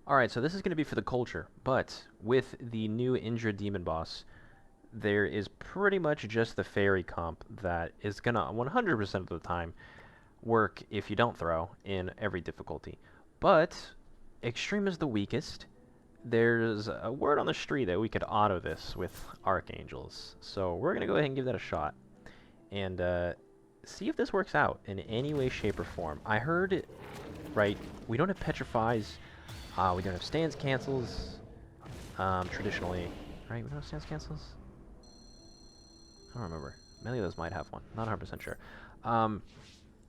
Alright, so this is going to be for the culture, but with the new Indra demon boss, there is pretty much just the fairy comp that is going to 100% of the time work if you don't throw in every difficulty. But extreme is the weakest. There's a word on the street that we could auto this with archangels. So we're going to go ahead and give that a shot and see if this works out in any way, shape, or form. I heard, right, we don't have petrifies. We don't have stance cancels, traditionally. Right, we don't have stance cancels? I don't remember. Many of those might have one. Not 100% sure.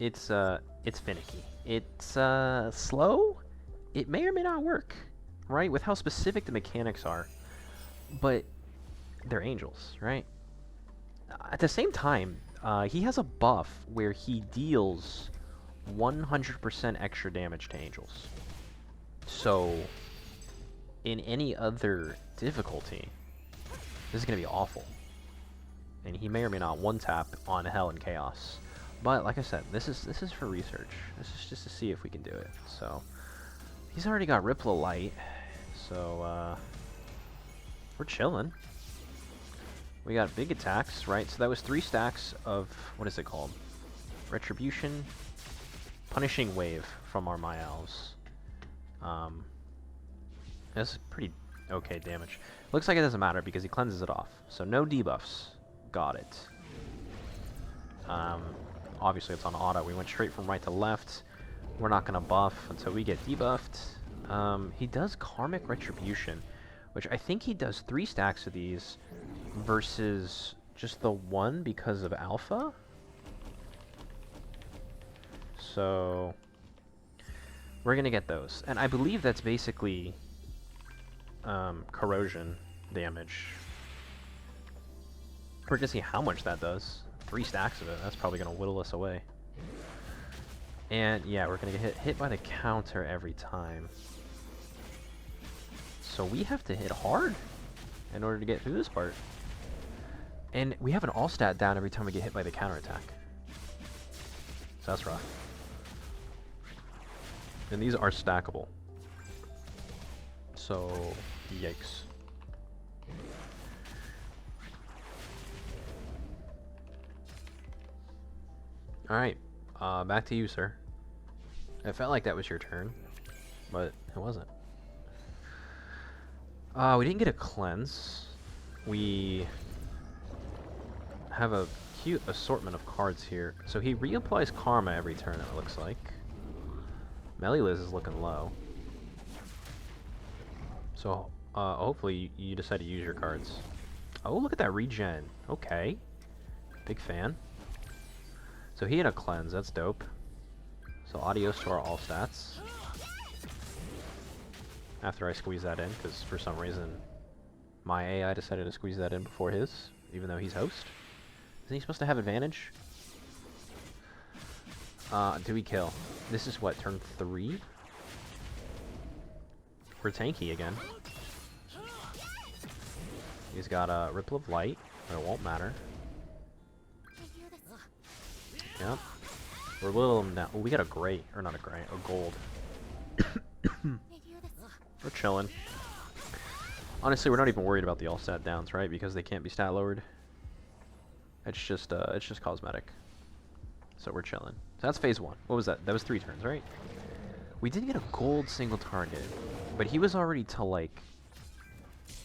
It's finicky. It's, slow? It may or may not work, right? With how specific the mechanics are. But they're angels, right? At the same time, he has a buff where he deals 100% extra damage to angels. So, in any other difficulty, this is going to be awful. And he may or may not one-tap on Hell and Chaos. But, like I said, this is for research. This is just to see if we can do it. So, he's already got Ripple of Light. So, we're chilling. We got big attacks, right? So that was 3 stacks of, what is it called? Retribution. Punishing Wave from our My Elves. That's pretty okay damage. Looks like it doesn't matter because he cleanses it off. So no debuffs. Got it. Obviously it's on auto. We went straight from right to left. We're not going to buff until we get debuffed. He does Karmic Retribution, which I think he does 3 stacks of these versus just the 1 because of Alpha. So we're going to get those. And I believe that's basically corrosion damage. We're going to see how much that does. 3 stacks of it. That's probably going to whittle us away. And yeah, we're going to get hit by the counter every time. So we have to hit hard in order to get through this part. And we have an all stat down every time we get hit by the counterattack. So that's rough. And these are stackable. So, yikes. Alright, back to you, sir. It felt like that was your turn, but it wasn't. We didn't get a cleanse. We have a cute assortment of cards here. So he reapplies Karma every turn, it looks like. Meliliz is looking low. So, hopefully you decide to use your cards. Oh, look at that regen. Okay. Big fan. So he had a cleanse, that's dope. So adios to our all stats. After I squeeze that in, because for some reason my AI decided to squeeze that in before his, even though he's host. Isn't he supposed to have advantage? Do we kill? This is what, turn 3? We're tanky again. He's got a Ripple of Light, but it won't matter. Yep. We're a little now. Oh, we got a gray, or not a gray, a gold. We're chilling. Honestly, we're not even worried about the all stat downs, right? Because they can't be stat lowered. It's just cosmetic. So we're chilling. So that's phase 1. What was that? That was 3 turns, right? We did get a gold single target, but he was already to like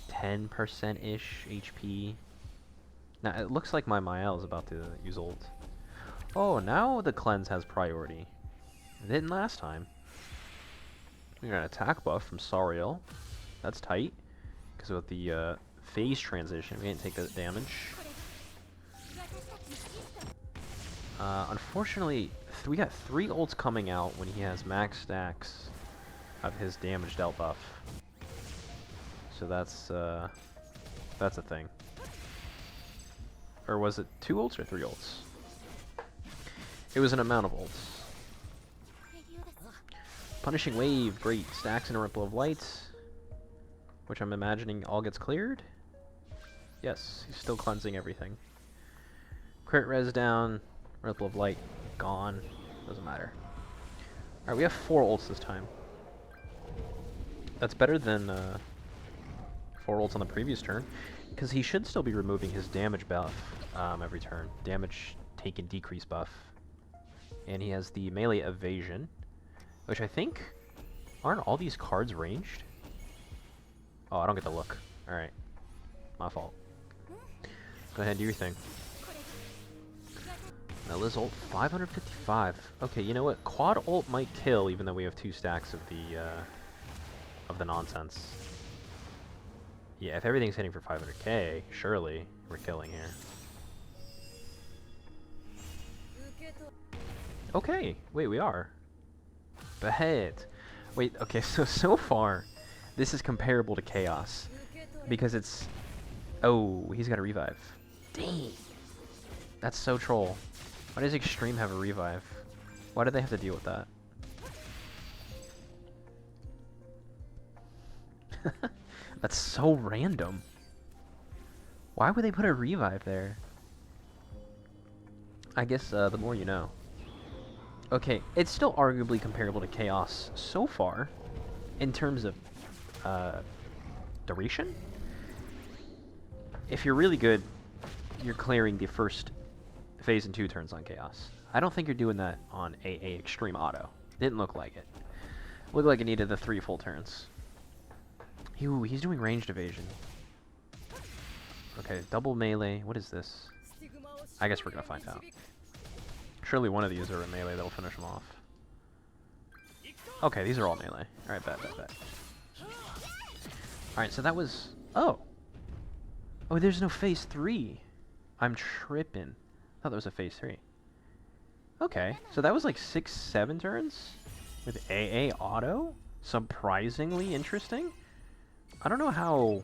10%-ish HP. Now it looks like my Mael is about to use ult. Oh, now the cleanse has priority. It didn't last time. We got an attack buff from Sariel. That's tight. Because with the phase transition, we didn't take that damage. Unfortunately, we got 3 ults coming out when he has max stacks of his damage dealt buff. So that's a thing. Or was it 2 ults or 3 ults? It was an amount of ults. Punishing Wave, great. Stacks and a Ripple of Light, which I'm imagining all gets cleared. Yes, he's still cleansing everything. Crit res down, Ripple of Light gone. Doesn't matter. Alright, we have 4 ults this time. That's better than 4 ults on the previous turn, because he should still be removing his damage buff every turn. Damage taken decrease buff. And he has the melee evasion, which I think... Aren't all these cards ranged? Oh, I don't get the look. Alright. My fault. Go ahead, do your thing. Now Liz ult 555. Okay, you know what? Quad ult might kill, even though we have 2 stacks of the nonsense. Yeah, if everything's hitting for 500k, surely we're killing here. Okay, wait, we are. Behead. Wait, okay, so far, this is comparable to Chaos. Because it's... Oh, he's got a revive. Dang! That's so troll. Why does Extreme have a revive? Why do they have to deal with that? That's so random. Why would they put a revive there? I guess the more you know. Okay, it's still arguably comparable to Chaos so far, in terms of duration. If you're really good, you're clearing the first phase in 2 turns on Chaos. I don't think you're doing that on AA Extreme Auto. Didn't look like it. Looked like it needed the 3 full turns. Ooh, he's doing ranged evasion. Okay, double melee. What is this? I guess we're gonna find out. Surely one of these are a melee that'll finish him off. Okay, these are all melee. Alright, bet. Alright, so that was... Oh! Oh, there's no phase 3. I'm tripping. I thought that was a phase 3. Okay, so that was like 6-7 turns? With AA auto? Surprisingly interesting? I don't know how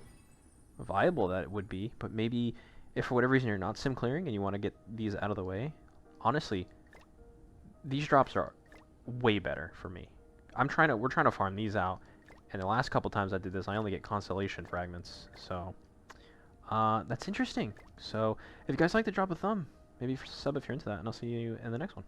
viable that would be, but maybe if for whatever reason you're not sim clearing and you want to get these out of the way, honestly, these drops are way better for me. We're trying to farm these out, and the last couple times I did this, I only get constellation fragments, so that's interesting. So if you guys like to drop a thumb, maybe sub if you're into that, and I'll see you in the next one.